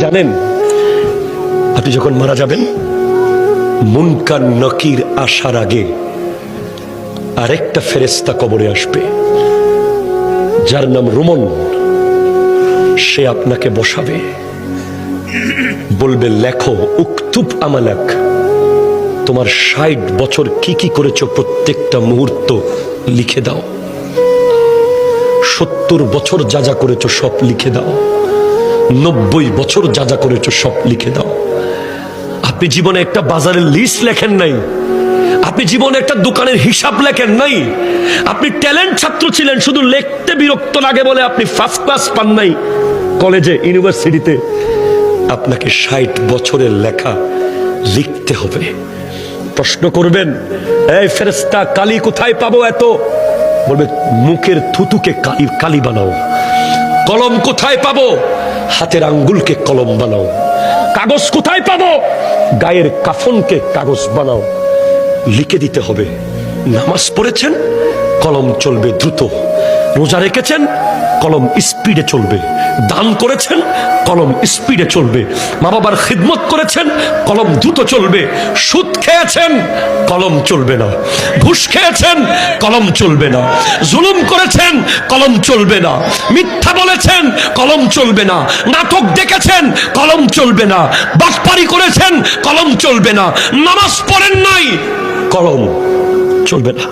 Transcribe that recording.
জানেন আপনি যখন মারা যাবেন মুনকার নকির আসার আগে আরেকটা ফেরেশতা কবরে আসবে যার নাম রুমন। সে আপনাকে বসাবে, বলবে লেখো উকতুব আমালাক, তোমার ৬০ বছর কি কি করেছো প্রত্যেকটা মুহূর্ত লিখে দাও। ৭০ বছর যা যা করেছো সব লিখে দাও। ৯০ বছর যা যা করেছো সব লিখে দাও। আপনি জীবনে একটা বাজারের লিস্ট লেখেন নাই, আপনি জীবনে একটা দোকানের হিসাব লেখেন নাই, আপনি ট্যালেন্ট ছাত্র ছিলেন, শুধু লিখতে বিরক্ত লাগে বলে আপনি ফার্স্ট ক্লাস পান নাই কলেজে ইউনিভার্সিটিতে। আপনাকে ৬০ বছরের লেখা লিখতে হবে। প্রশ্ন করবেন, এই ফেরেশতা কালি কোথায় পাবো এত? বলবে মুখের থুতুকে কালি বানাও। কলম কোথায় পাবো? হাতের আঙ্গুলকে কলম বানাও। কাগজ কোথায় পাবো? গায়ের কাফনকে কাগজ বানাও। লিখে দিতে হবে। নামাজ পড়েছেন, কলম চলবে দ্রুত। রোজা রেখেছেন, কলম স্পিডে চলবে। দান করেছেন, কলম স্পিডে চলবে। মা বাবার খিদমত করেছেন, কলম দ্রুত চলবে। সুদ খেয়েছেন, কলম চলবে না। ঘুষ খেয়েছেন, কলম চলবে না। জুলুম করেছেন, কলম চলবে না। মিথ্যা বলেছেন, কলম চলবে না। নাটক দেখেছেন, কলম চলবে না। বাটপারি করেছেন, কলম চলবে না। নামাজ পড়েন নাই, কলম চলবে না।